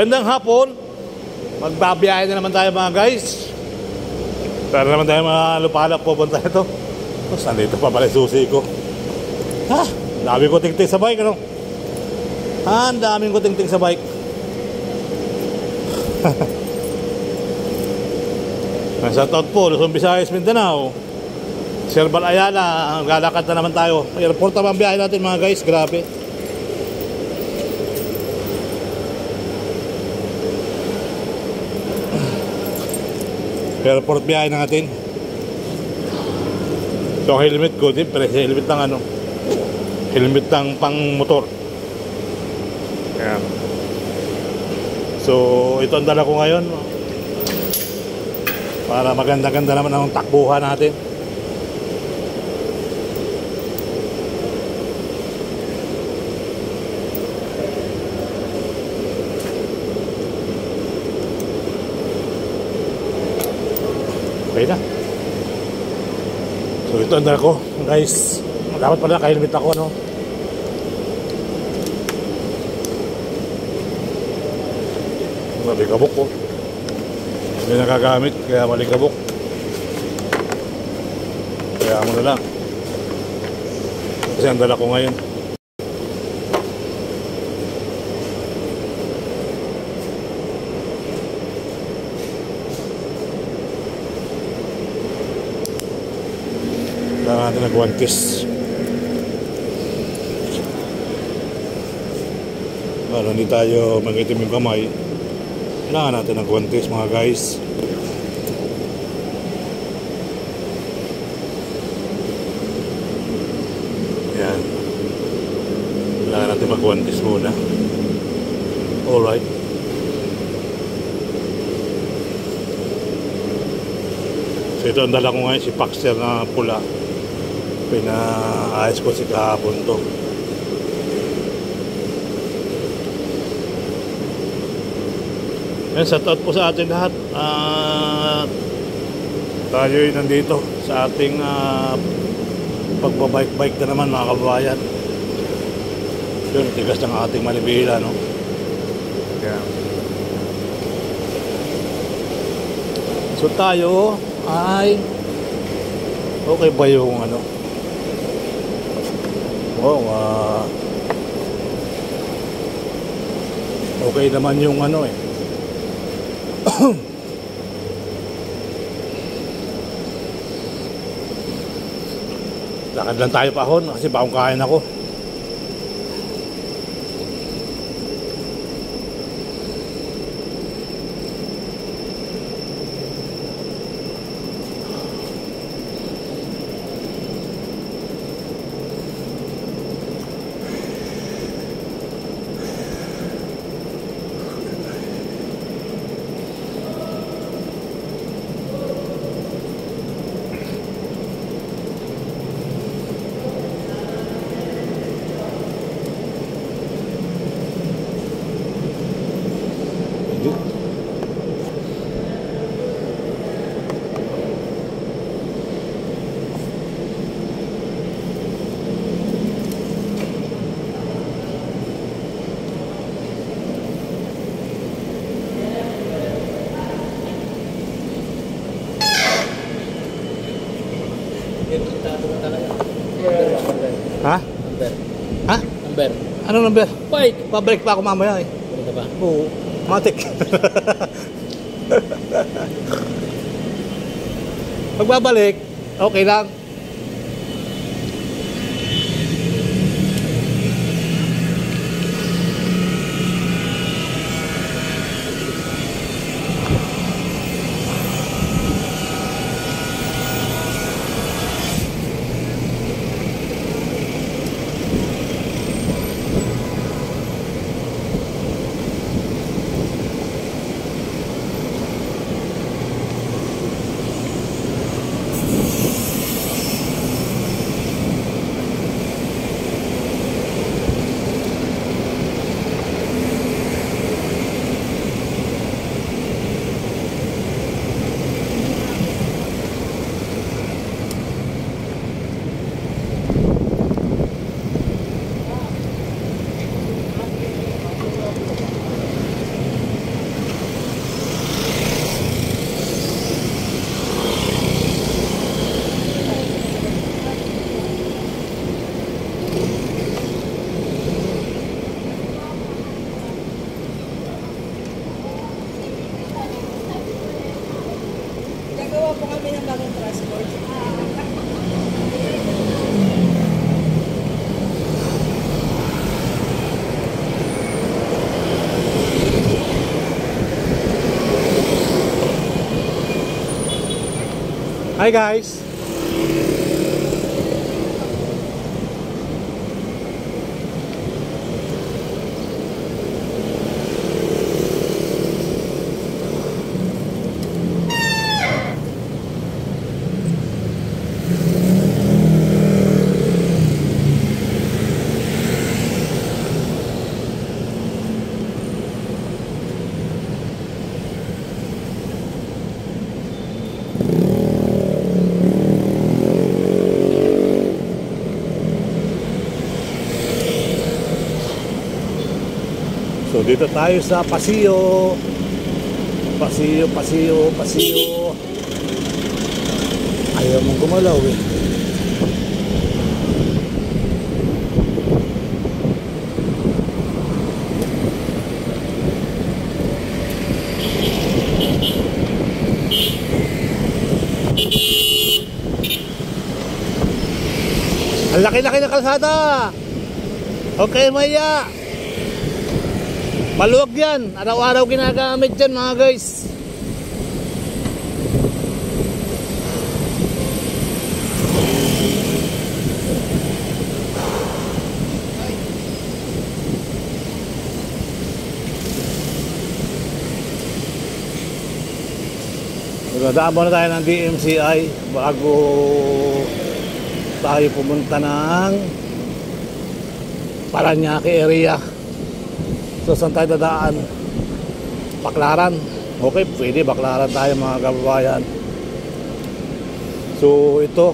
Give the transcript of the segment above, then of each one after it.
Magandang hapon. Magbabiyahe na naman tayo mga guys. Para naman tayo mga lupalap pupunta ito. Tapos nandito pa pala susi ko. Ha? Dami ko tingting sa bike ano? Ha? Ang daming ko tingting sa bike. Nasa taot po, Luzon, Visayas, Mindanao. Serbal Ayala, lalakad na naman tayo. Airport naman biyahe natin mga guys, grabe. Airport biyahe na natin. So helmet ko, siyempre helmet ng ano, helmet ng pang motor. Ayan. So ito ang dala ko ngayon para maganda-ganda naman ang takbuhan natin. Okay na. So ito ang dala ko guys. Dapat pala naka-helmet ako ano. Maligabok ko. Hindi nagagamit kaya maligabok. Kaya mo na lang. Kasi ang dala ko ngayon. Kailangan natin nag-1 para hindi tayo mag-itim yung kamay. Kailangan natin nag-1 mga guys. Yan. Kailangan natin mag-1 muna. Alright. So ito ang dala ko ngayon, si Paxter na pula. Pinaayos ko si kahapon to. Yan, shoutout po sa atin lahat. Tayo'y nandito sa ating pagbabike-bike na naman mga kababayan. Yun, tigas ng ating manibela, no? Kaya so tayo ay okay ba yung ano? Okay naman yung ano eh. Lakad lang tayo pahon kasi bakong kain ako. Ha? Number. Ha? Number. Ano number? Bike. Pabalik pa ako mamaya eh. Ano ba? Oo. Matik. Magbabalik. Okay lang. po kami ng bagong transport. Hi guys. So dito tayo sa Paseo. Paseo. Ayaw mong gumalaw eh. Ang laki-laki na kalsada. Okay, Maya. Maluwag yan. Araw-araw ginagamit dyan mga guys. Magdadaan muna tayo ng DMCI bago tayo pumunta ng Paranaque area. So saan tayo dadaan? Baclaran. Okay, pwede Baclaran tayo mga kababayan. So ito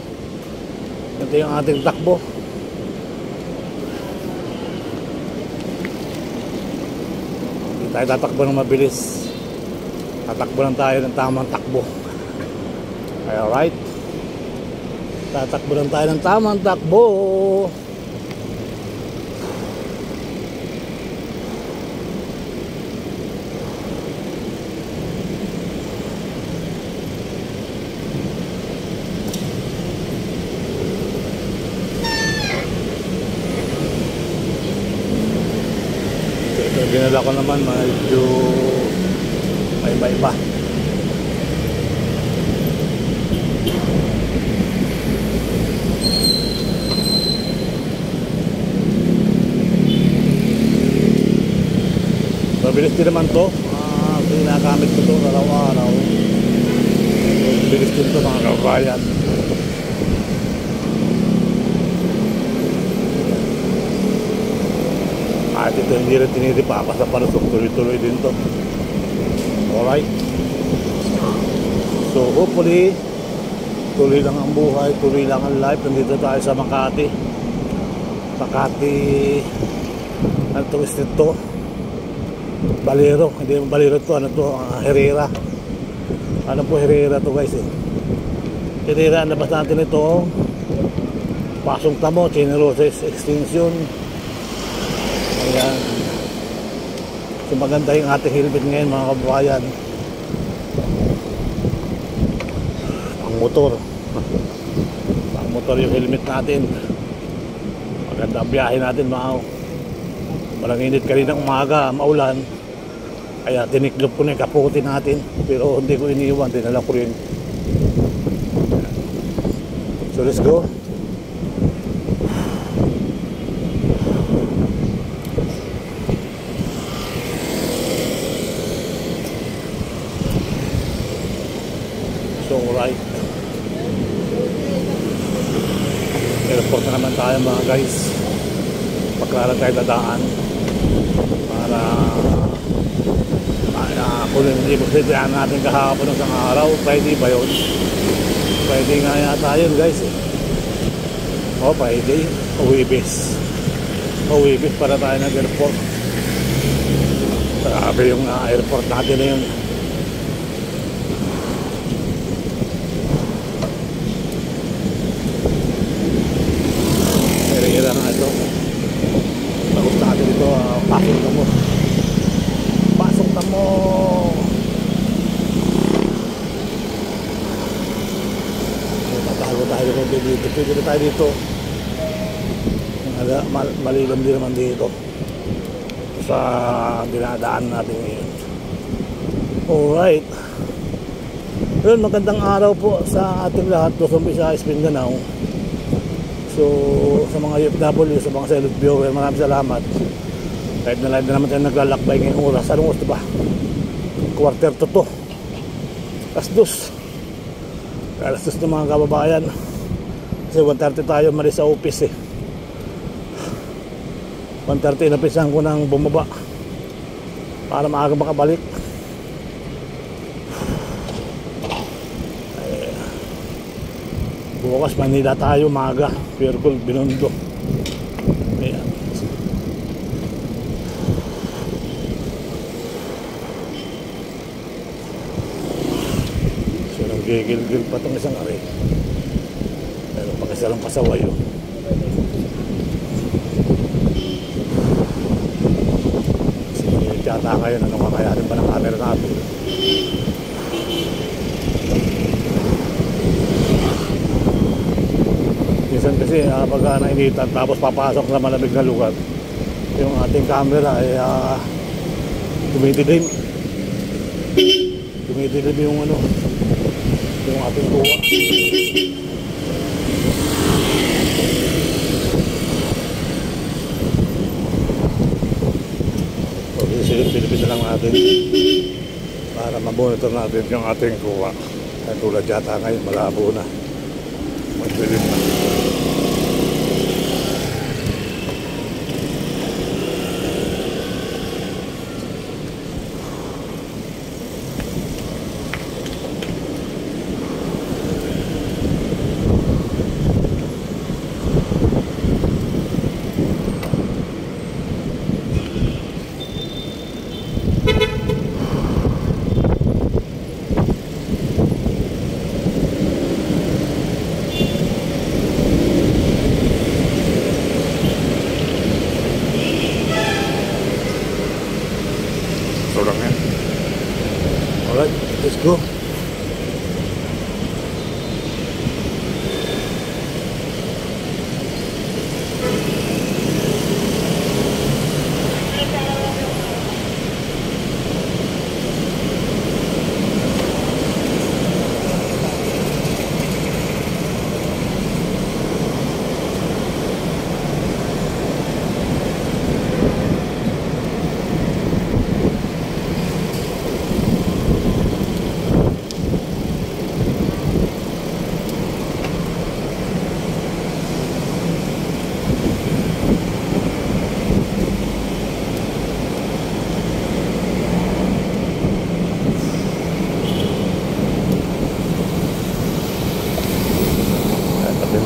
yung ating takbo. Hindi tayo tatakbo ng mabilis. Tatakbo lang tayo ng tamang takbo. Alright. Tatakbo lang tayo ng tamang takbo. Ginala ko naman medyo may iba-iba. Mabilis din naman to. Ginagamit ko to araw-araw. Mabilis din to mga kabayan. At ito hindi rin tinitipa sa palusok, tuloy-tuloy din to. Alright. So hopefully tuloy lang ang buhay, tuloy lang ang life. Nandito tayo sa Makati. Ano to, street to? Balero, hindi yung Balero to. Ano to? Herrera. Ano po Herrera to guys eh. Herrera, ang labas natin ito. Pasong Tamo, Generosa Extension. Ayan. So maganda yung ating helmet ngayon mga kababayan. Ang motor yung helmet natin. Maganda ang biyahe natin mga. Walang init kanina umaga, maulan. Kaya tiniklop ko na yung kaputi natin. Pero hindi ko iniwan, dinala ko rin. So let's go. So right. Airport na naman tayo mga guys. Pagklara tayo dadaan para kung hindi magsidayan natin kahapon ng isang araw. Friday ba yun? Friday nga yata yun guys eh. O Friday, Huwebes para tayo ng airport. Grabe yung airport natin na yun. Herrera nga ito. Bagus natin ito. Pasok na mo. Pwede na tayo dito. Malilim din naman dito sa dinadaan natin ngayon. Alright. Yun, magandang araw po sa ating lahat. Luzon, Visayas, Mindanao. So, sa mga UFW, sa mga silent viewer, maraming salamat. Kahit na live na naman tayo naglalakbay ngayong oras. Anong oras ba? 1:45. Alas 2. Alas 2 ng mga kababayan. Kasi 1:30 tayo mali sa office eh. 1:30 napisan ko nang bumaba para maaga makabalik. Bukas Manila tayo maaga. Pure Gold, Binondo. Ayan. So nanggigil-gil pa itong isang ari. Pero pakisalang pasaway yun. Tiyata kayo, ano kakayanin pa ng camera natin. Minsan kasi pag nainitan tapos papasok sa malamig na lugar, yung ating camera ay tumidilim yung ano, yung ating kuha. Silipin na lang natin para mabonitor natin yung ating kuha. Kaya tulad yata ngayon malabo na, magdilim na. Alright, let's go.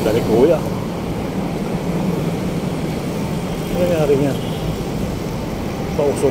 Dali kuya. Ano nangyari niya? Pausok.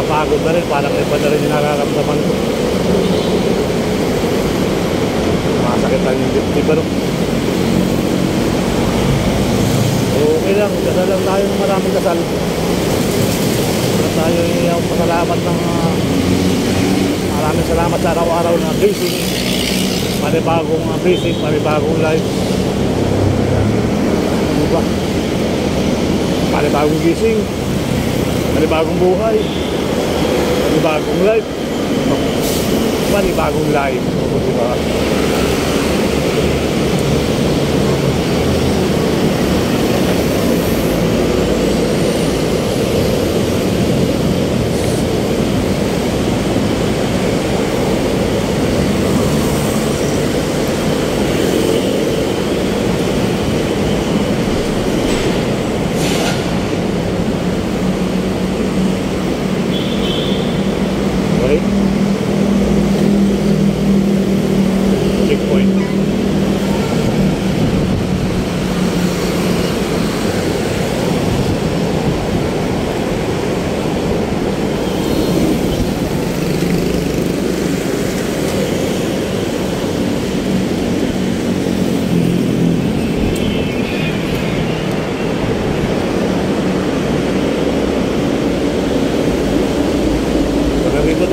Pagod na rin, parang iba na rin yung nararamdaman ko. Sakitan yung dip ano. Okay lang, dasal lang tayo ng maraming dasal. Tayo yung pasalamat ng maraming salamat sa araw-araw na blessing, panibagong blessing, panibagong life, diba? Panibagong gising, panibagong buhay, panibagong life, panibagong life, diba?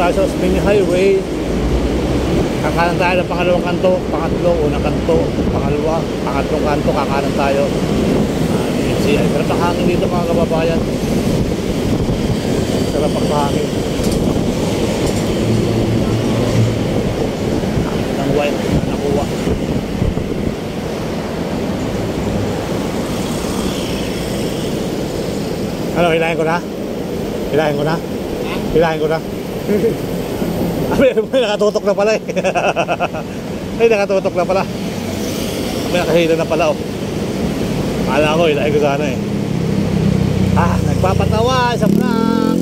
Sa Osmeña Highway, kakanan tayo ng pangalawang kanto, pangatlo, unang kanto, pangalawa, pangatlong kanto, kakanan tayo. Sarap ang hangin dito mga kababayan. Sarap ang hangin. Ang white na nakuha. Ano, hilahin ko na? Hilahin ko na? Hilahin ko na? May nakatutok na pala eh. May nakatutok na pala. May nakahila na pala oh. Akala ko, ilahin ko sana eh. Nagpapatawa, isang prank.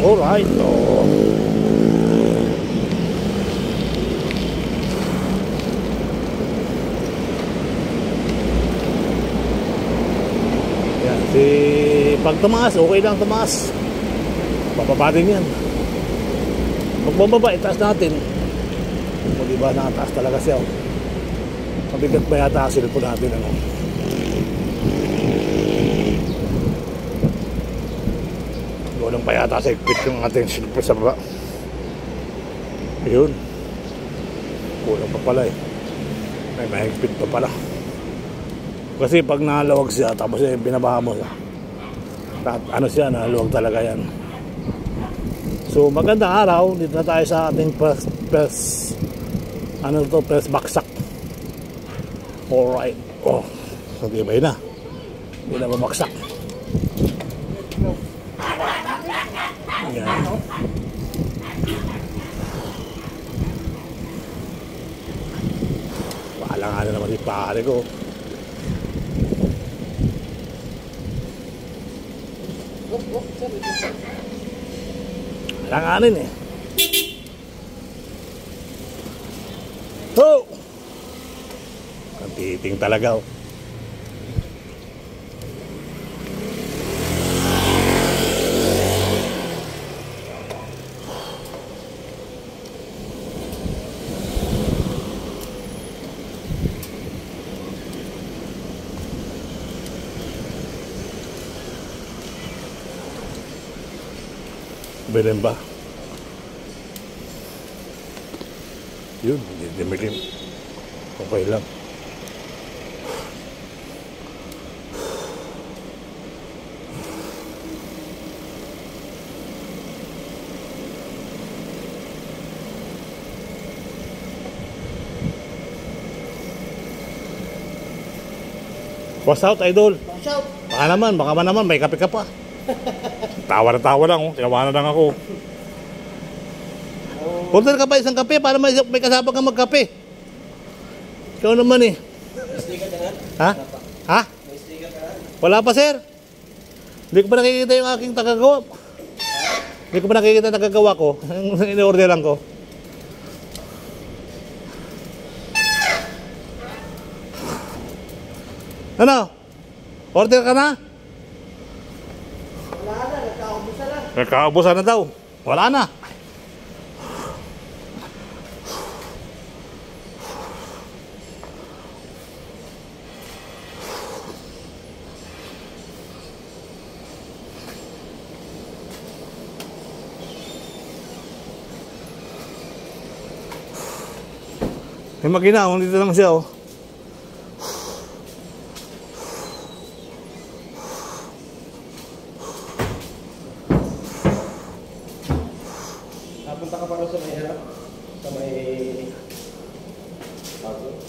Alright oh. Yan, pag tumaas, okay lang tumaas. Bababa din yan. Magbababa, itaas natin. O diba, nakataas talaga siya. Mabigat ba yata ang cellphone natin, ano? Doon pa yata sa ikpit yung ating cellphone sa baba. Yun. Kulang pa pala eh. May mahigpit pa pala. Kasi pag nalawag siya, tapos binabaha mo siya. Ano siya, naluwag talaga yan. So magandang araw, dito na tayo sa ating press baksak. Alright. Oh, hindi ba yun na? Hindi na babaksak. Yan. Paala nga na naman yung pare ko. Langanin eh. Oh! Ang titing talaga oh. Bilhin ba? Yun, hindi dimilim. Okay lang. What's out, idol? What's out? Baka naman, may kape ka pa. Tawa lang, oh. Tinawa na lang ako. Order ka pa isang kape para may kasama kang magkape. Ikaw naman eh. May sticker ka na? Ha? Ha? May sticker ka na? Wala pa sir. Hindi ko pa nakikita yung aking tagagawa. Hindi ko pa nakikita yung tagagawa ko. In-order lang ko. Ano? Order ka na? Wala na, nagkaubusan na. Nagkaubusan na daw. Wala na. May makina, dito lang siya, oh. Napunta ka pa rin sa may harap? Sa may...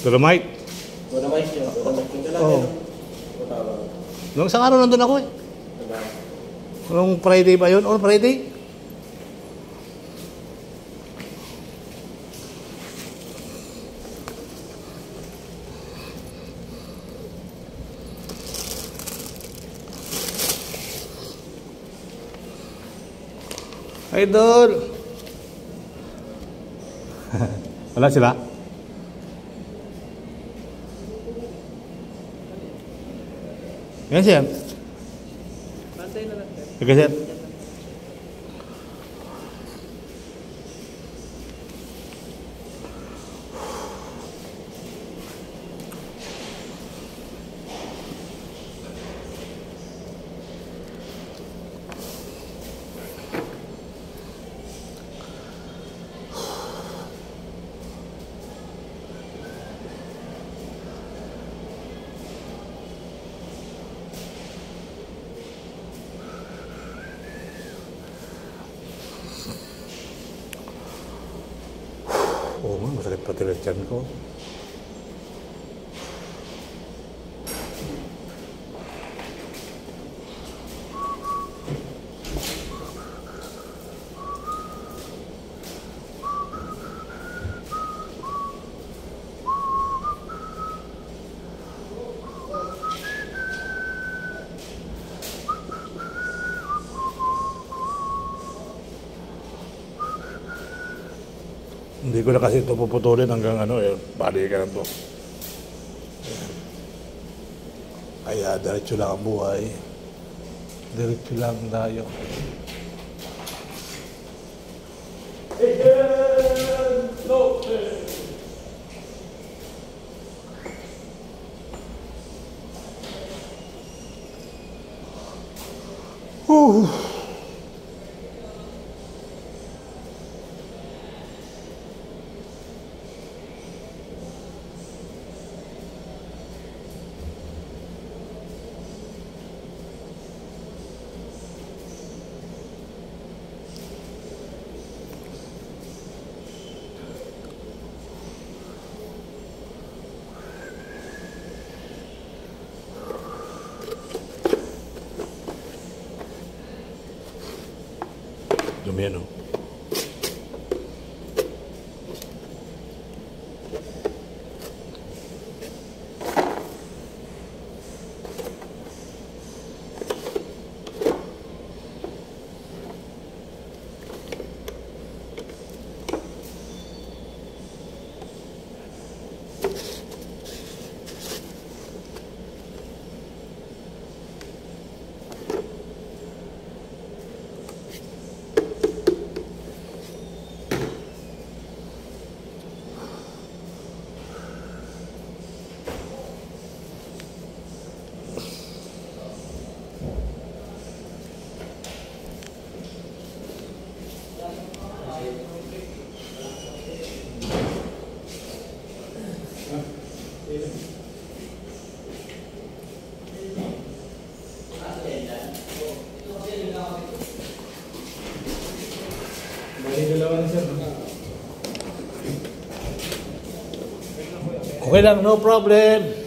Dolomite. Dolomite yun. Dolomite yung dalaga. Oo. Matawag. Nung isang araw nandun ako eh. Diba? Nung Friday ba yun? On Friday? Idol! Wala sila? Yan siya. Pantay na lang. Sige siya. Oo nga, masakit pati rin tiyan ko. Hindi ko na kasi ito puputulin hanggang ano eh, balikan to. Kaya diretso lang ang buhay. Diretso lang tayo. Dumi yan, oh. Okay lang, no problem.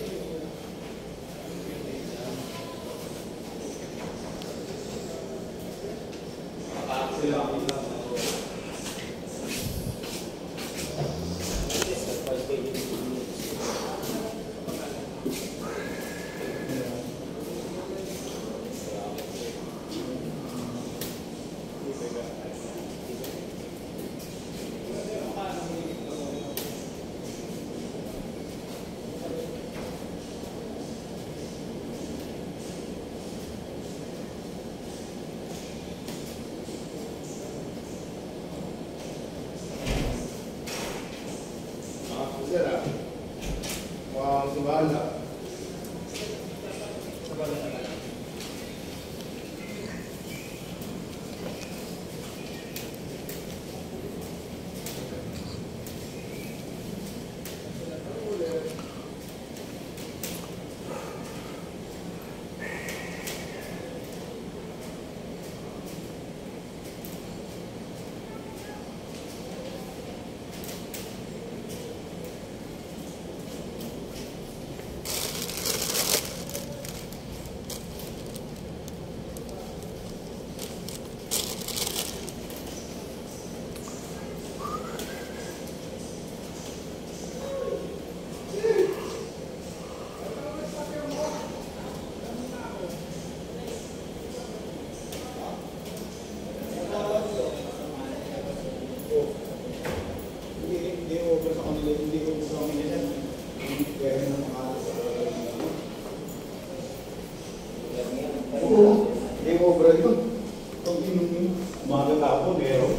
Umaga ka po, meron.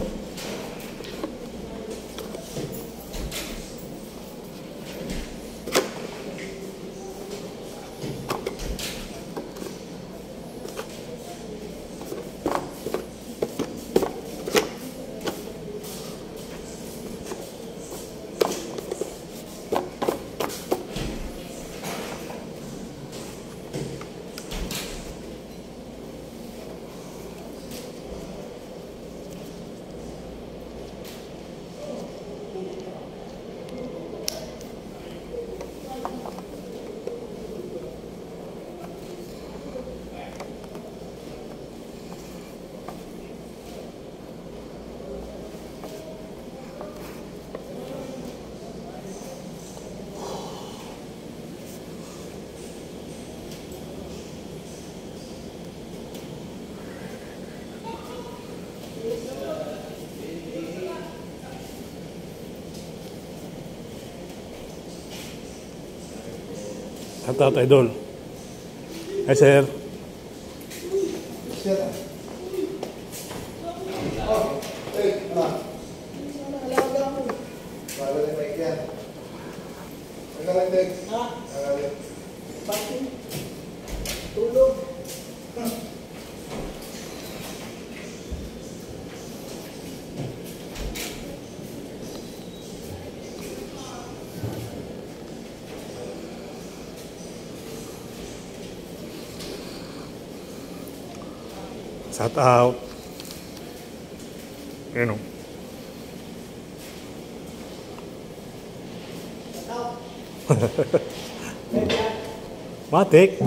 Shout out, idol. Hi, sir. Tulog. Shout out. Yan o. Matik.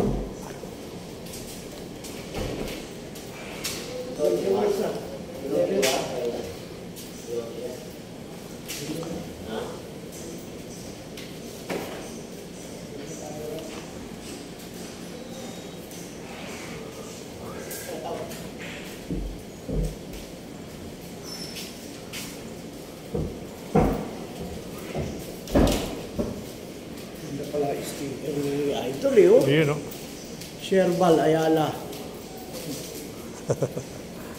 Idol eh, oh. Yun o. Sherbal Ayala.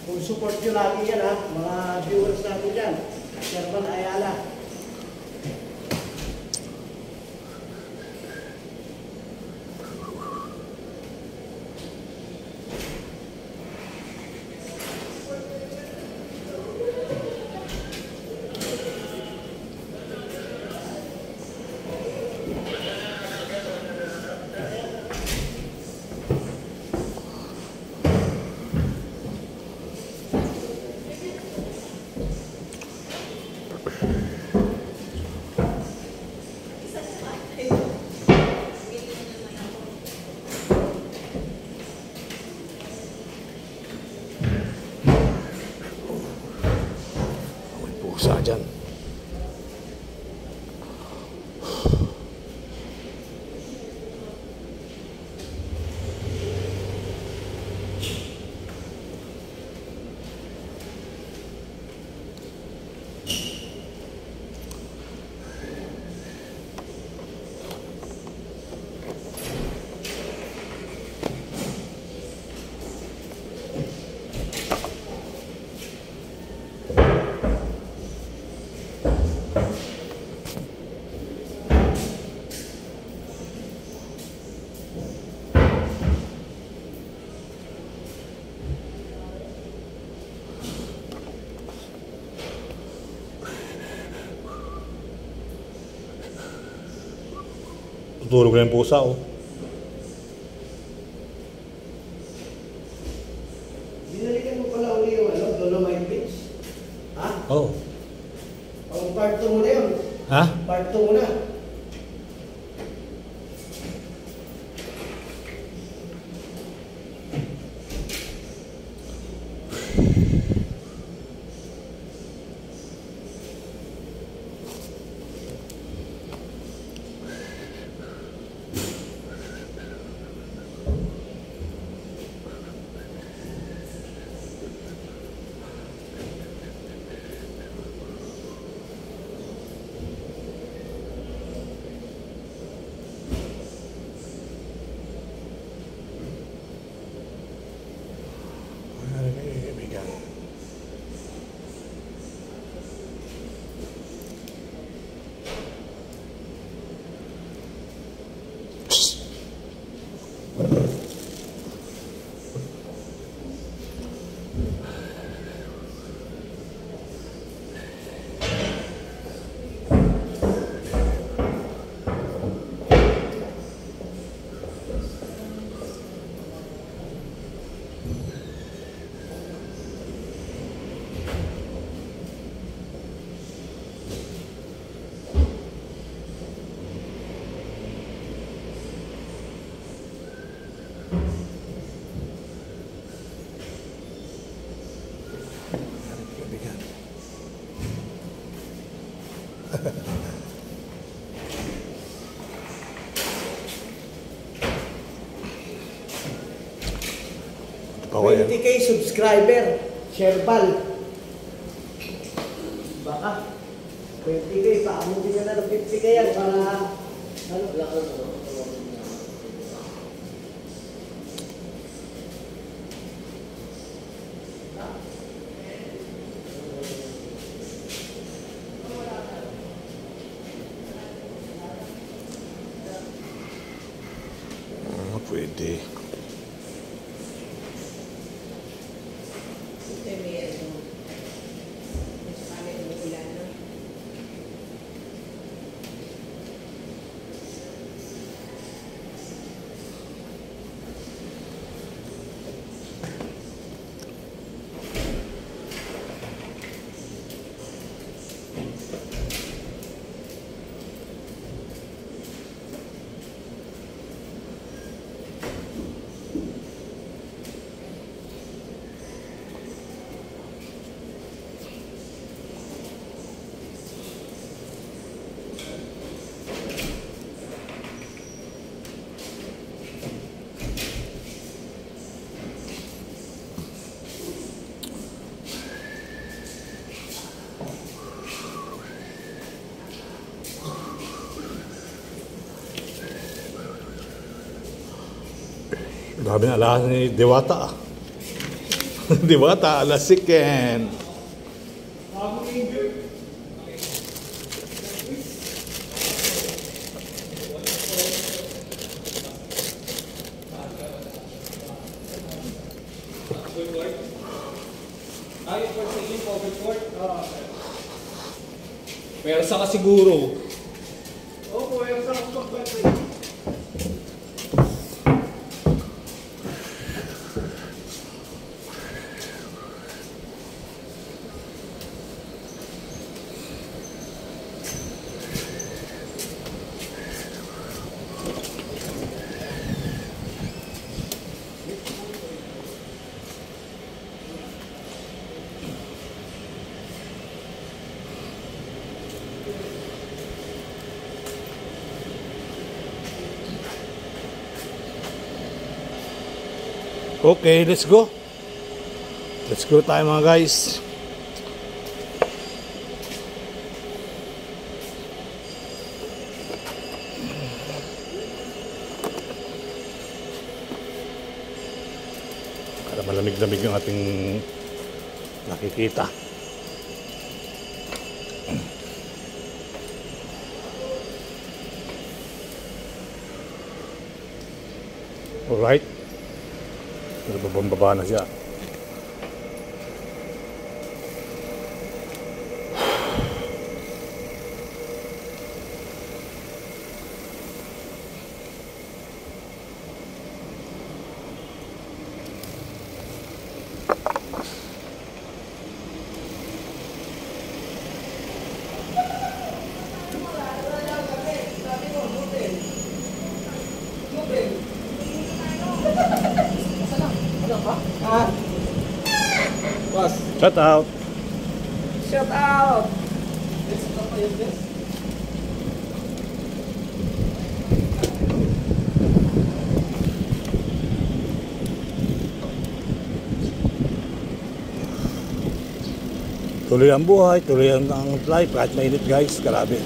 Kung support nyo lagi yan ha, mga viewers natin dyan. Sherbal Ayala. Pusa dyan. Tutulog na yung pusa, oh. Binalikan mo pala uli yung ano, Dolomite Beach. Ha? Oh. Pang part 2 mo na yun. Ha? Part 2 mo na. 20K subscriber. Sherbal. Baka 20K, paamutin na ng 50K yan para ano. Pwede. Dami na alas ni Diwata. Diwata, alas siken. Persa ka siguro. Opo, yung sa Okay, let's go. Let's go tayo mga guys. Para malamig-lamig yung ating nakikita. Alright. Bababa na siya. Boss, Shut out. Shout out! Tuloy ang buhay, tuloy ang life. Kahit mainit guys, grabe.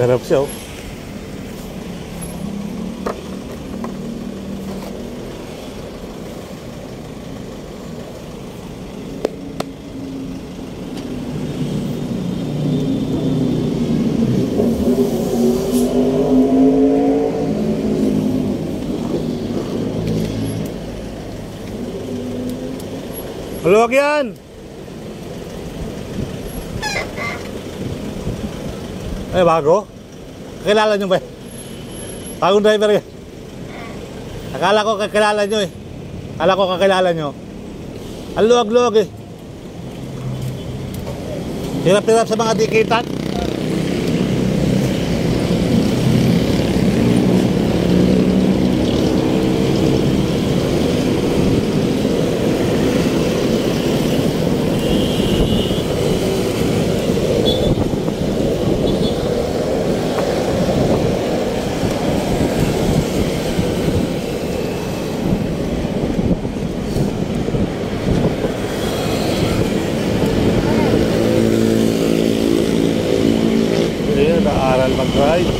Garap siya, oh. Maluwag yan! Ay, bago? Kakilala nyo ba? Bagong driver yan. Akala ko kakilala nyo eh. Akala ko kakilala nyo. Ang luwag-luwag eh. Hirap-hirap sa mga dikitan. Nag-aaral mag-ride.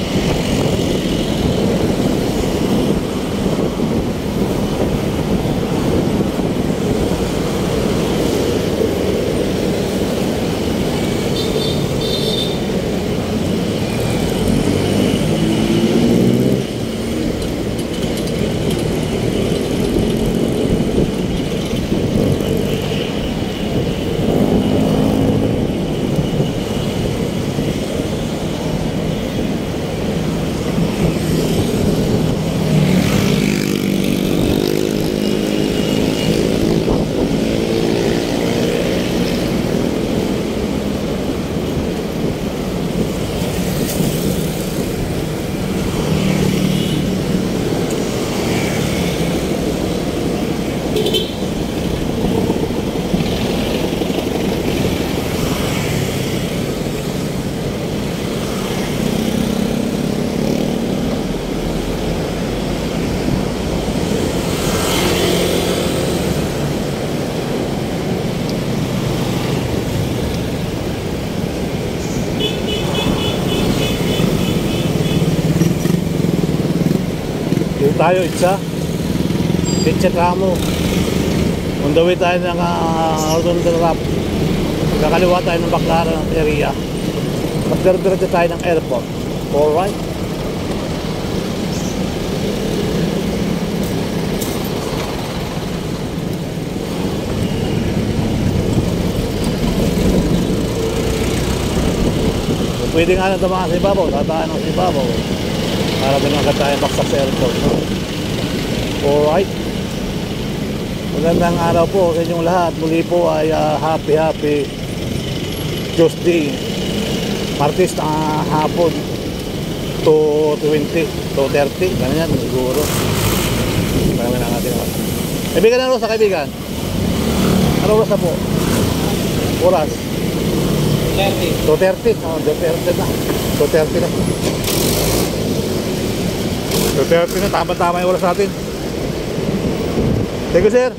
Dito tayo, Itcha Kamo. On the way tayo ng Ordonez Rap. Kakaliwa tayo ng Baclaran area. Magdara-dara tayo ng airport. Alright. Pwede nga nang tumakas sa ibabaw, tataan ng ibabaw para din agad tayo baksak sa airport, no? Alright. Magandang araw po sa inyong lahat. Muli po ay happy Tuesday, Martes na hapon, 2:20, 2:30, ganyan siguro. Marami na natin. Kaibigan, ano sa kaibigan? Ano oras na po? Oras? 2:30. 2:30. Oh, 2:30 na. 2:30 na. 2:30 na. Tama-tama yung oras natin. Thank you, sir.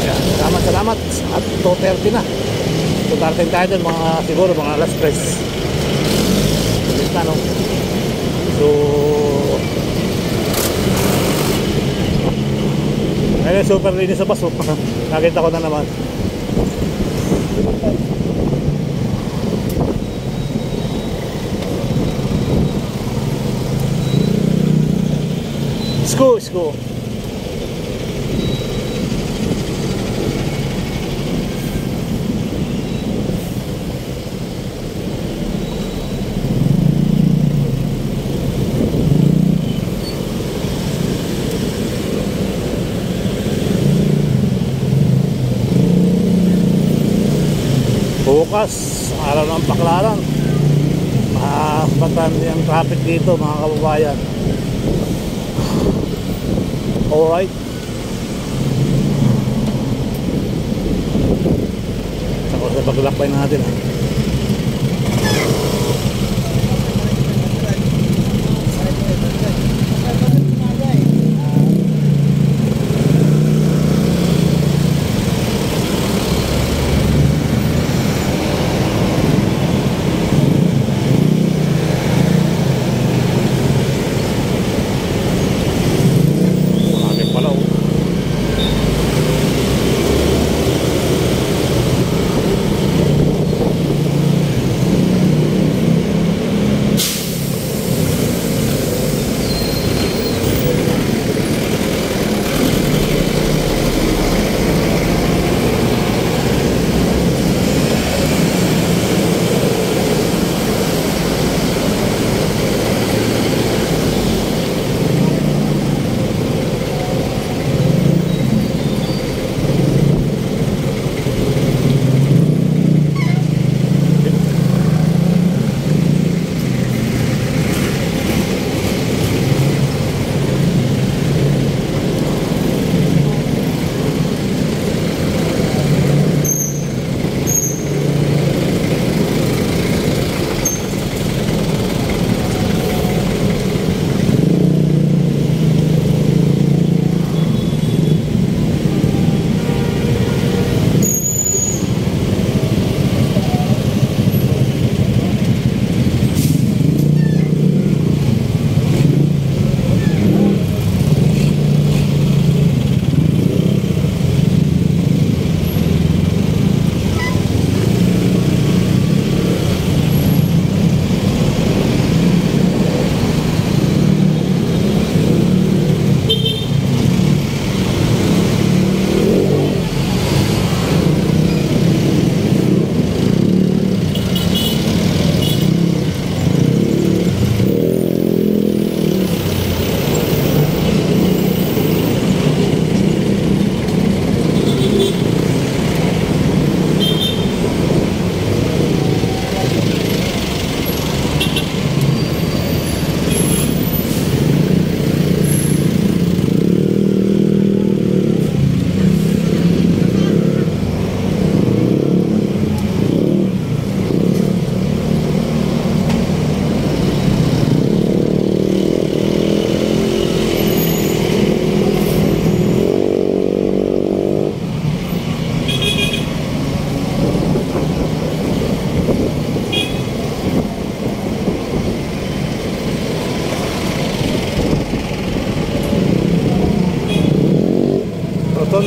Yan. Salamat. At 2:30 na. 2:30 tayo dun, mga siguro, mga alas 3. Na, no? So, ayun, super linis sa baso. Nakita ko na naman. School. Bukas, araw ng Baclaran. Matandi ang traffic dito, mga kababayan. Alright. Sako sa paglakbay natin, ha.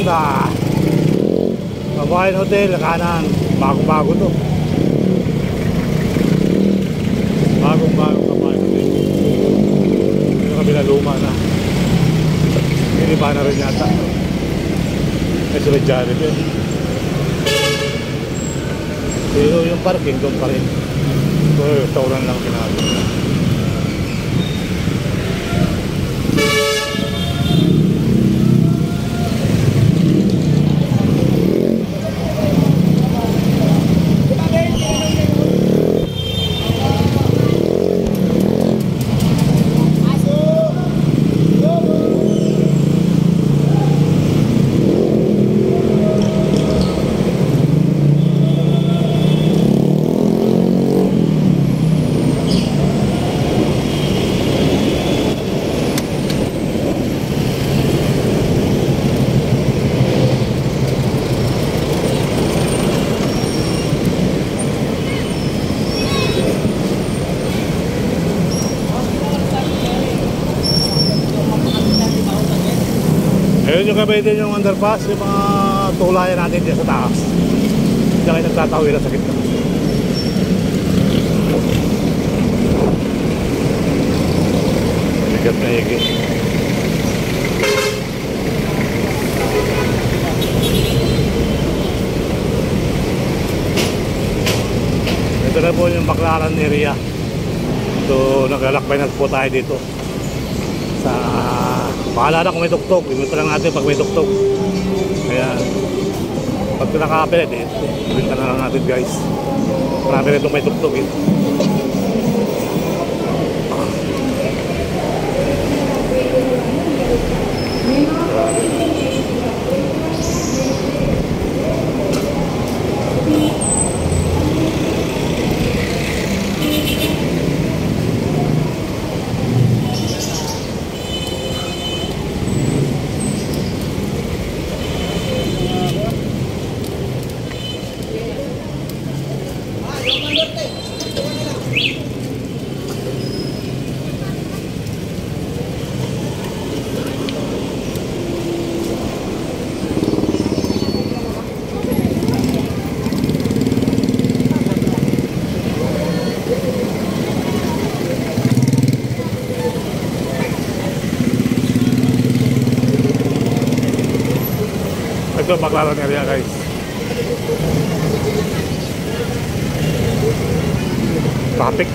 sa Kabuhayan Hotel, kanan. Bagong-bago to. Bagong-bago Kabuhayan Hotel. Yung kabila luma na. Iniba na rin yata. May sulit Jollibee. Pero yung parking doon pa rin. Ito yung restaurant lang kinagawa. Ayun yung gamitin yung underpass, yung mga tulayan natin dyan sa taas. Diyan kayo nagtatawid na sa gitna. Bigat na higit. Ito na po yung Baclaran area. So naglalakbay na po tayo dito sa paalala kung may tuktok. Ibig pa lang natin pag may tuktok. Kaya pag pinaka-apel ibig na lang natin guys. Marami rin itong may tuktok eh. Ito Baclaran area guys. Traffic.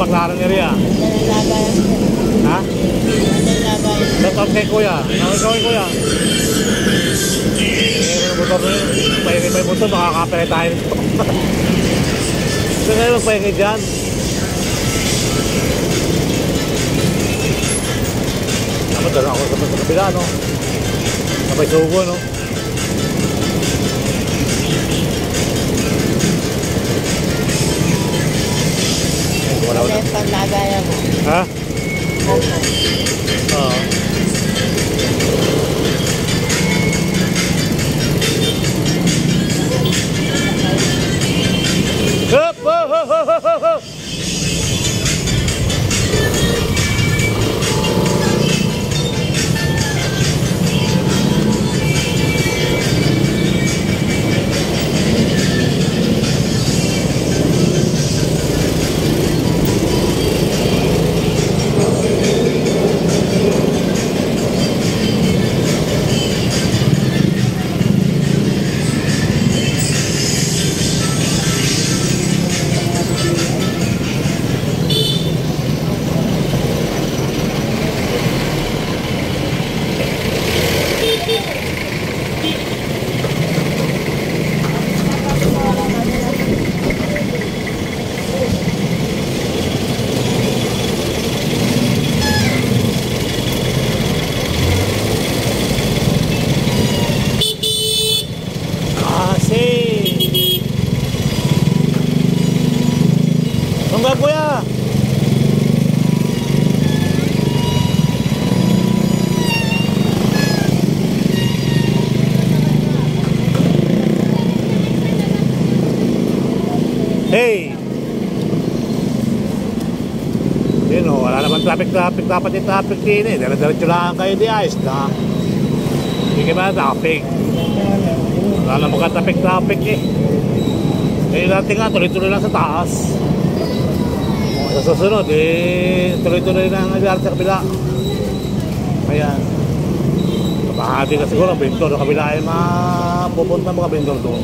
Baclaran area. Ha? Shout out kay Kuya. Kay Kuya. Meron motor na yun. Pahingi pa yung motor, makakapere tayo nito. Ito kayo magpahingi dyan. Namadala ako sa kabila, no? Sabay sugo, no? Wala. Yung panlagaya mo. Ha? Oo. Hop, hop, hop, hop, hop, hop. Tunggal Kuya. Hey. Yun o, wala naman traffic. Dapat yung traffic din eh. Diretso lang kayo di ayos na. Hindi kayo ba traffic? Wala naman ka traffic eh. Eh natin nga, tuloy-tuloy lang sa taas. Sa susunod, eh, tuloy-tuloy na ang nangyari sa kabila. Ayan. Kapahati ka siguro ang bintol. Sa kabila ay mapupunta mga bintol doon.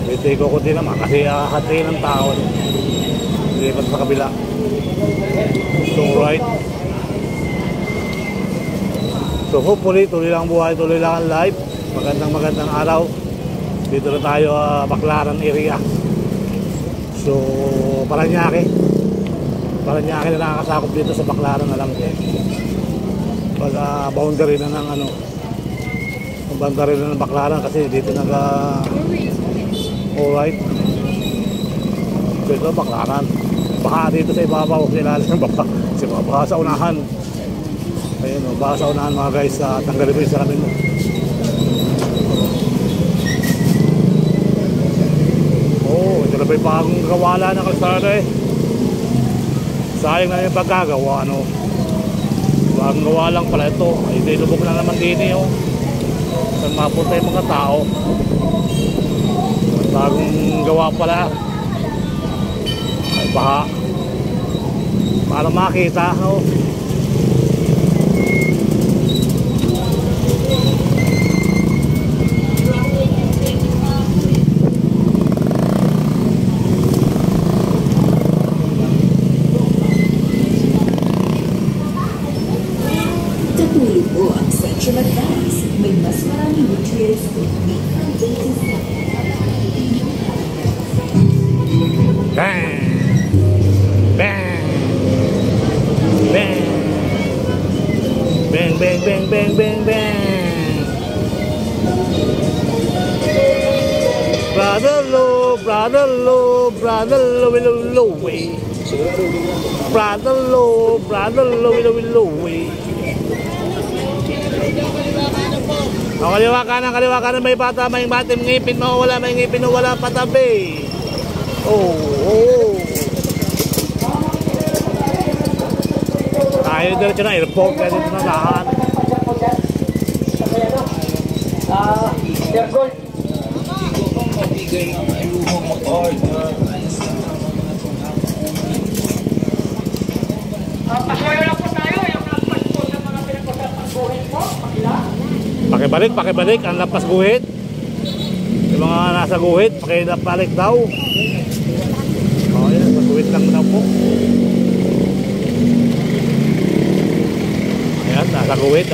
Kasi ko kunti naman kasi hati ng tao. Lipat sa kabila. So right. So hopefully, tuloy lang buhay, tuloy lang ang life. Magandang araw. Dito na tayo, Baclaran area. So, Paranaque na nakakasakop dito sa Baclaran na lang din. Pag boundary na ng ano, boundary na ng Baclaran kasi dito alright. So ito Baclaran. Baka dito sa ibabaw, sa ilalim ng baba. Baka sa unahan. Ayun o, baka sa unahan mga guys, tanggalin mo yung salamin mo. Ito na ba yung panggawala ng kalsada eh. Sayang na yung pagkagawa, ano. Panggawa lang pala ito. Ay, dinubog na naman din eh, oh. Saan mapunta yung mga tao. Bagong gawa pala. Ay, baha. Para makita, oh. May mas maraming nutrients kung meat from Bang! Bang! Bang! Bang, bang, bang, bang, bang, bang! Brother low, brother low, brother low, low, low, way. Brother low, low, low, way. O, kaliwa kanan, may bata, may batim, ngipin mo, wala, may ngipin mo, wala patabi. Oh. Tayo diretso na airport, kaya dito na lahat. Pasuyo lang po tayo, yung lampas po sa mga pinagpagpagbuhin po, pakila. Pakibalik ang lampas guhit. Yung mga nasa guhit, pakibalik daw. O, yan, lampas guhit. Nakaguwit lang na po. Ayan, nasa guwit.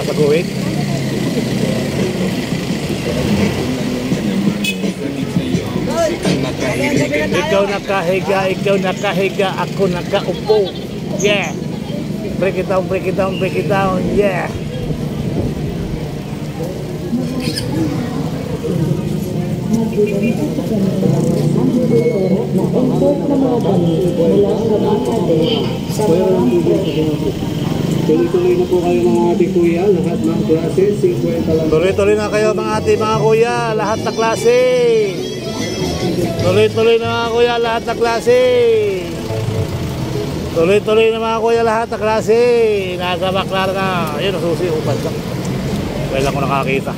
Ikaw nakahiga, ako nakaupo. Yeah. Break it down. Yeah. Tuloy-tuloy na po kayo mga ating kuya, lahat ng klase, 50 lang. Tuloy-tuloy na kayo mga kuya, lahat na klase. Tuloy-tuloy na mga kuya, lahat na klase. Tuloy-tuloy na mga kuya, lahat na klase. Nasa baklar na. Ayun, susi, upad lang. Kailan ko nakakita.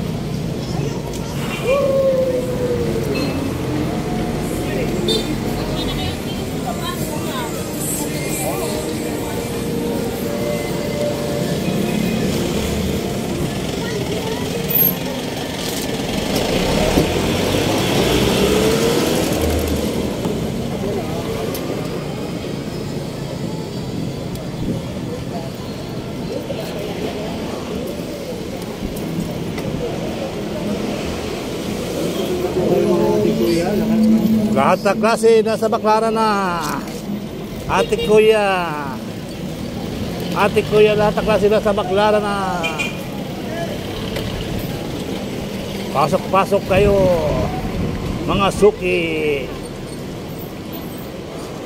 Lahat na klase nasa baklaran na. Ate kuya, lahat na klase nasa baklaran na. Pasok kayo mga suki.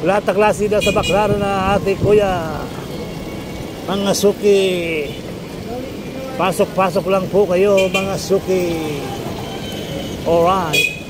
Lahat na klase nasa baklaran na, ate kuya, mga suki. Pasok lang po kayo mga suki. Alright.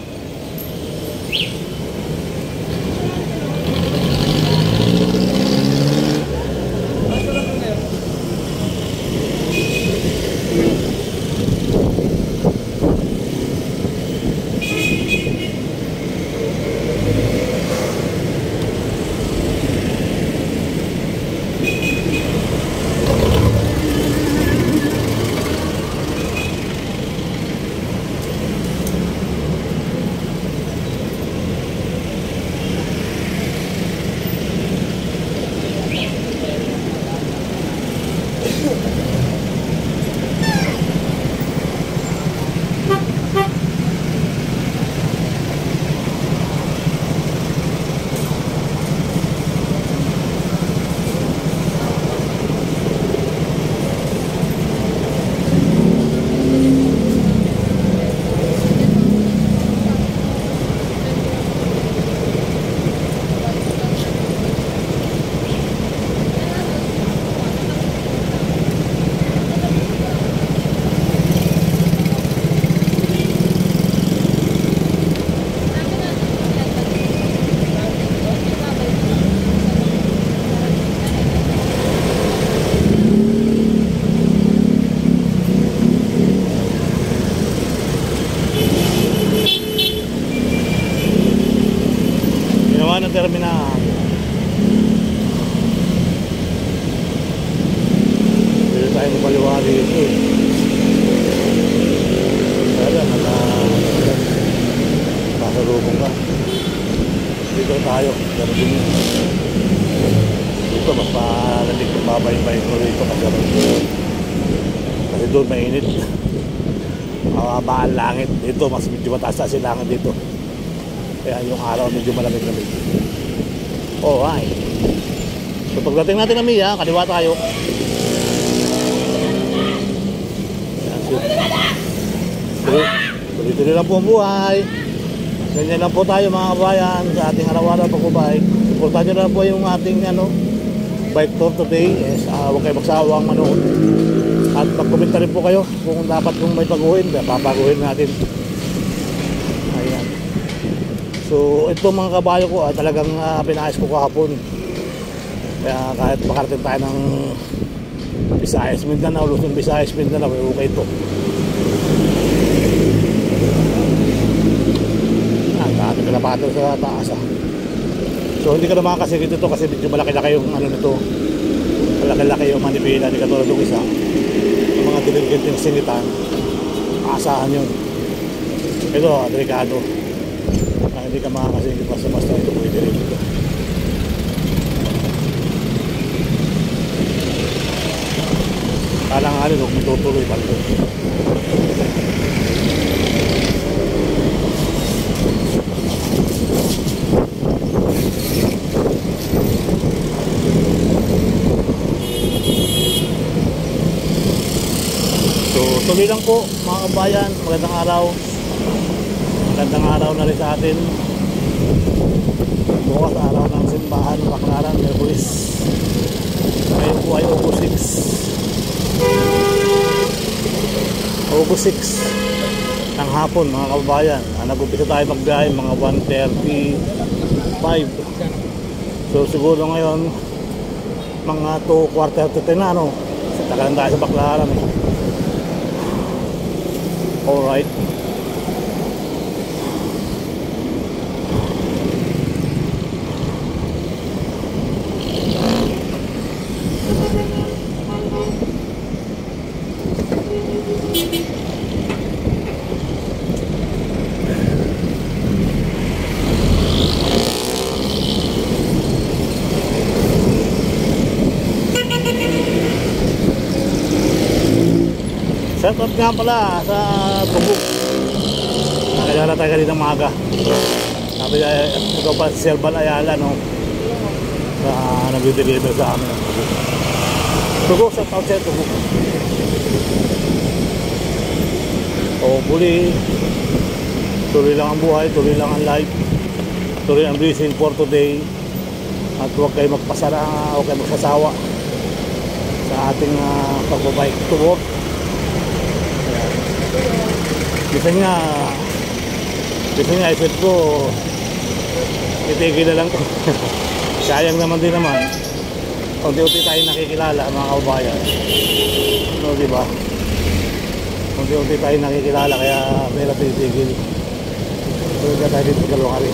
Terminal. Dito tayo kumaliwa dito. Kaya nakasalubong ka. Dito tayo. Dito mas palalig babay-bay ko dito kasi doon mainit. Mababa ang langit. Dito mas medyo mataas na si langit dito. Kaya yung araw medyo malamig-lamig. Alright. So pagdating natin ng Mia, kaliwa tayo. Tuloy-tuloy lang po ang buhay. Ganyan lang po tayo mga kabayan sa ating araw-araw pag-bike. Importante na po yung ating bike tour today. Yes, huwag kayo magsawang manood. At mag-comment rin po kayo kung dapat kung may paguhin. Papaguhin natin. Ayan. So ito mga kabayo ko talagang pinayos ko kahapon. Kaya kahit makarating tayo ng Visayas, Mindanao, Luzon, Visayas, Mindanao, okay ito. Dami ka na pato sa taas . So hindi ka na makakasigit ito kasi medyo malaki-laki yung nito. Malaki-laki yung manibela, hindi katulad ng isa. Yung mga diligent yung singitan, aasahan yun. Ito, delikado. Hindi ka makakasigit basta ito pwede rin ito. Alang-alin, huwag mo tutuloy balik. So, tuloy lang po mga kabayan. Magandang araw. Magandang araw na rin sa atin. Bukas araw ng simbahan ng Baclaran, Merkulis. Ngayon po ay August 6. August 6 ng hapon mga kababayan. Nag-umpisa tayo magbiyahe mga 1:35. So siguro ngayon mga 2:45 na, no? Kasi tagalan tayo sa Baclaran eh. Alright. Shout out nga pala sa Tubog. Nakilala tayo kanina maaga. Sabi niya, ito pa si Serban Ayala, no? Nag-deliver sa amin. Tubog, shout out sa Tubog. O, buli. Tuloy lang ang buhay, tuloy lang ang life. Tuloy ang blessing for today. At huwag kayo magpasara, huwag kayo magsasawa sa ating pagbabike to work. Bisa nga isip ko itigil na lang to. Sayang naman din naman. Unti-unti tayo nakikilala mga kababayan, no, diba? Unti-unti tayo nakikilala kaya meron titigil. Tuloy na tayo dito kalungan rin.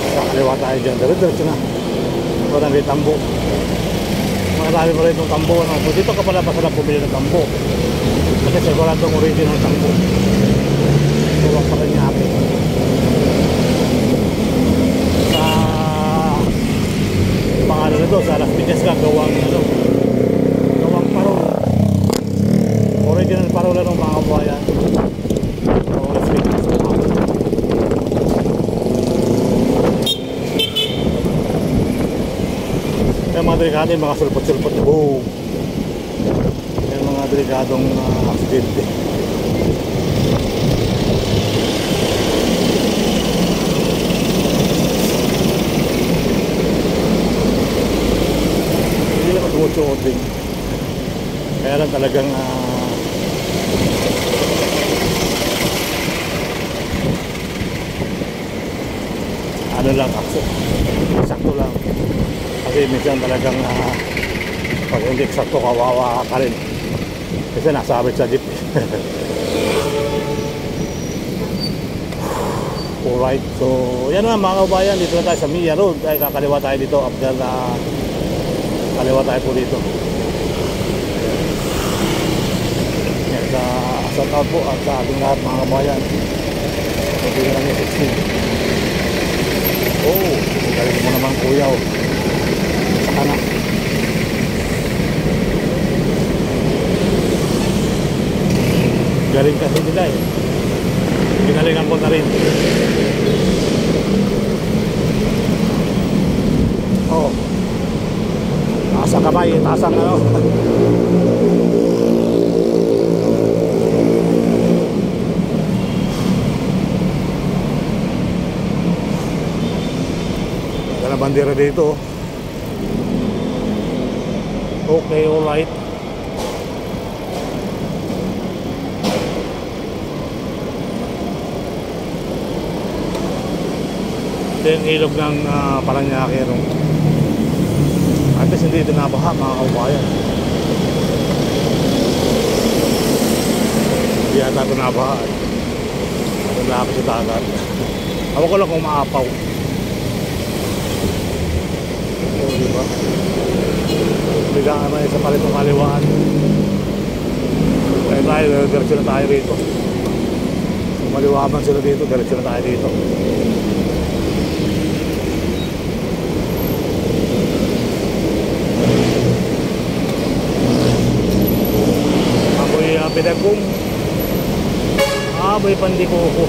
Sa kaliwa tayo dyan, diretso na. Parang may tambo. Marami pa rin itong tambo, no? So dito ka pala pasarap bumili ng tambo kasi siguradong original tambo. Huwag pa rin niya akin sa pangalan nito sa Las Piñas ka gawang parol, original parol ng mga kabayan. Yung mga delikado, yung mga sulpot-sulpot na boom. Yung mga delikadong aksidente. Hindi naman tumutuot din. Kaya lang talagang ano lang, sakto lang. Kasi minsan talagang pag hindi eksakto kawawa ka rin kasi nasabit sa jeep. Alright, so yan na mga kabayan, dito na tayo sa Mia Road. Ay kakaliwa tayo dito after kaliwa tayo po dito. Yan, sa taon po at sa ating lahat mga kabayan. Hindi na lang yung 16. Oh, galing mo naman kuya, oh. Saka na. Galing kasi nila eh. Ginalingan ko na rin. Oh. Taas ang kamay, taas ang ano. Wala bandera dito. Okay, alright. Ito yung ilog ng Paranaque, no? At least hindi ito nabaha mga kabayan. Hindi yata ito nabaha. Wala ako sa dagat. Ako ko lang kung maapaw. So, diba? Biglaan naman isa pa rin itong kaliwaan. Kaya tayo, diretso na tayo rito. Kung maliwaman sila dito, diretso na tayo dito. may pandikoko.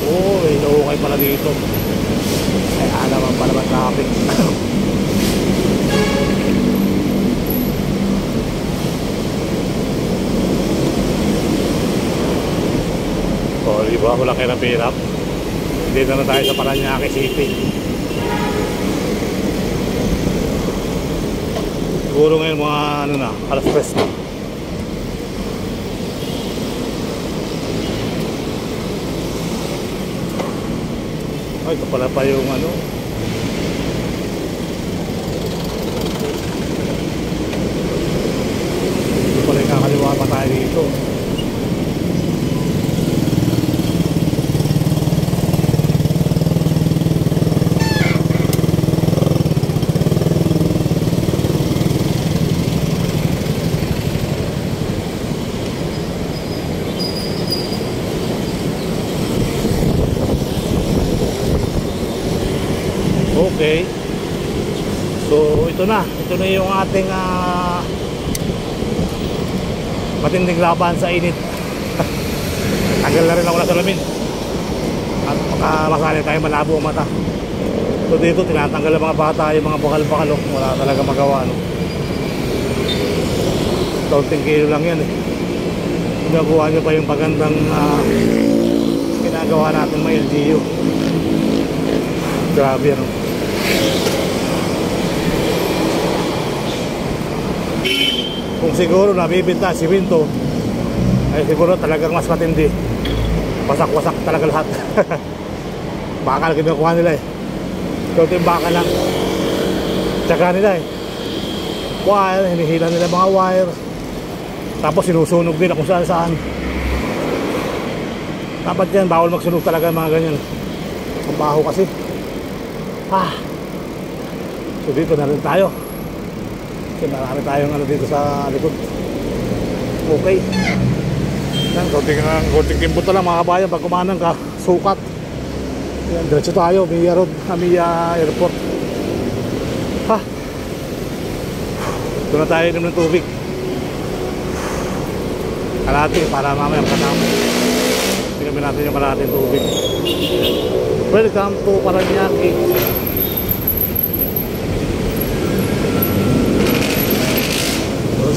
Oh, okay pala dito. Kaya naman pala ba traffic. O, diba? Wala kayo ng hirap. Hindi na tayo sa Paranaque City. Siguro ngayon mga ano na, alas 3 na. Ay, ito pala pa yung ano. Ito pala yung kakaliwa pa tayo dito. Okay. So ito na yung ating matinding laban sa init. Tagal na rin ako na salamin. At baka masali tayo malabo ang mata. So dito tinatanggal ang mga bata, yung mga bakal-bakal, oh. Wala talaga magawa, no? 20 kilo lang yan, eh. Ginagawa nyo pa yung pagandang ginagawa natin may LGU. Grabe, ano? Kung siguro nabibinta si Winto, ay siguro talagang mas matindi. Wasak-wasak talaga lahat. Bakal kinukuha nila, eh. Ito yung bakal lang. Tsaka nila, eh. Wire, hinihila nila mga wire. Tapos sinusunog din kung saan-saan. Dapat yan, bawal magsunog talaga mga ganyan. Ang baho kasi. So dito na rin tayo. Kasi marami tayong ano dito sa likod. Okay. Yan, konting kimbot na lang mga kabayan. Pag kumanang ka, sukat. Yan, diretso tayo, Mia Road, Mia Airport. Ito na tayo inom ng tubig. Kalahati para mamaya makatama. Tingnan natin yung kalahating tubig. Welcome to Paranaque.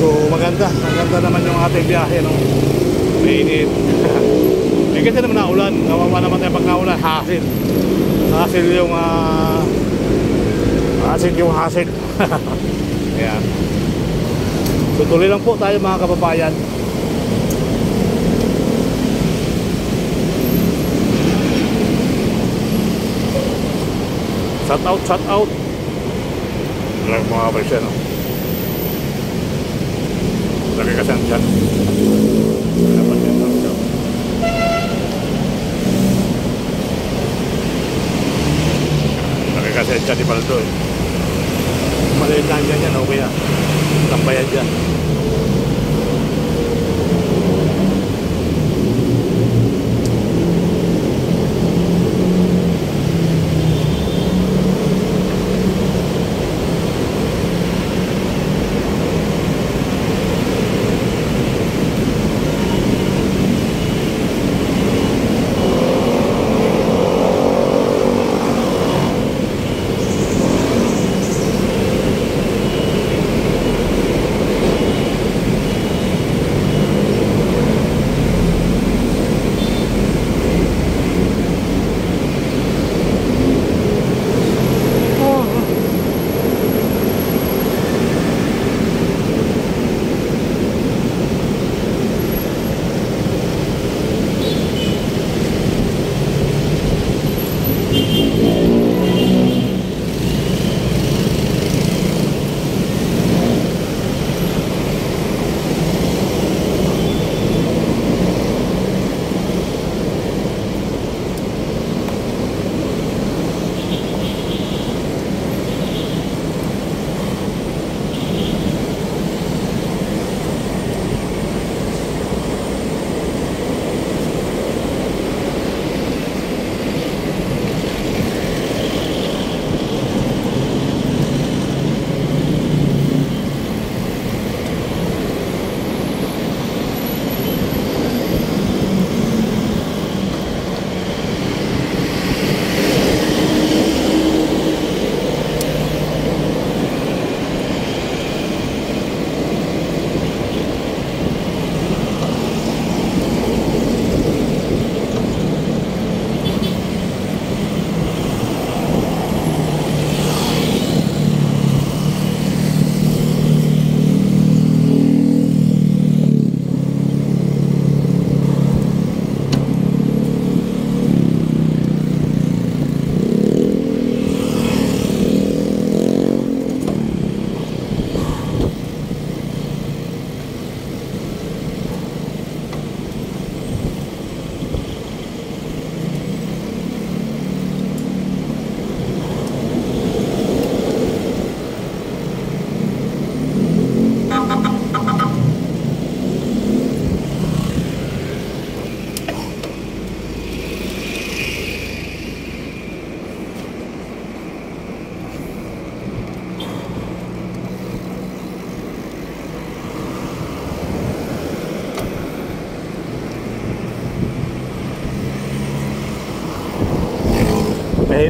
So maganda naman yung ating biyahe, no? Mainit. Eh kasi naman naulan, kawawa naman tayo pag naulan, hassle yung hassle. Ayan. So tuloy lang po tayo mga kababayan. Shout out. Walang mga kababayan, no? Lagi kasi ang dyan. Dapat yan lang dyan. Lagi kasi ang dyan di Baldo, eh. Maliit lang dyan yan, okay yan. Tambayan dyan.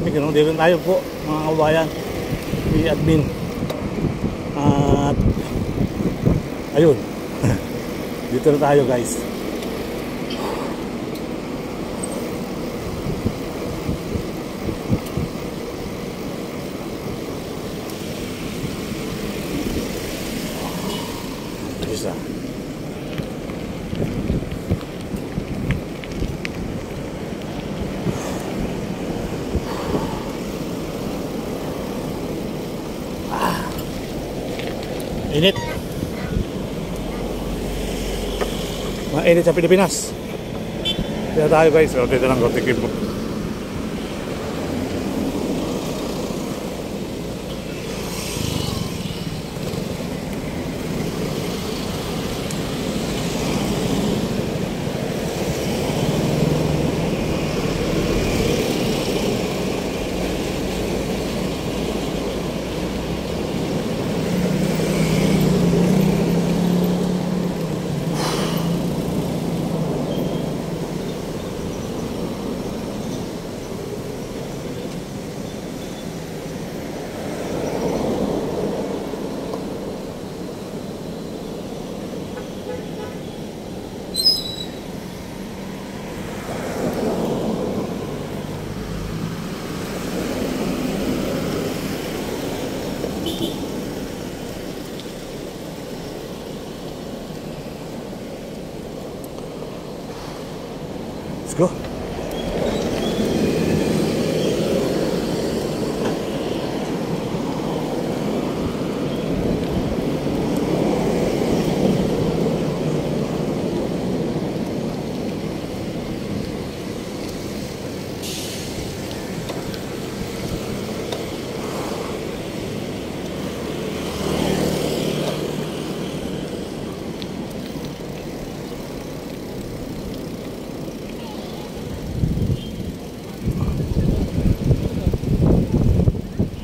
tahimik, ano? Dito tayo po, mga kabayan, si admin. At ayun. Dito na tayo, guys. Isa. Init. Mainit sa Pilipinas. Dito tayo, guys. O, dito lang ko tikim mo. Let's go.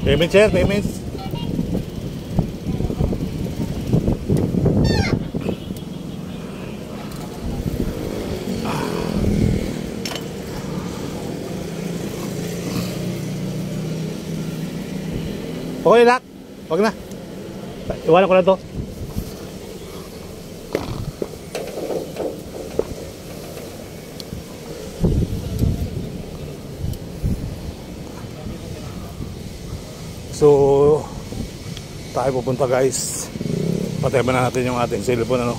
Payment, sir, payment. Okay, Lak. Wag na. Iwanan ko na to. So, tayo pupunta, guys. Patay ba na natin yung ating cellphone, ano?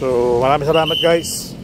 So, maraming salamat, guys.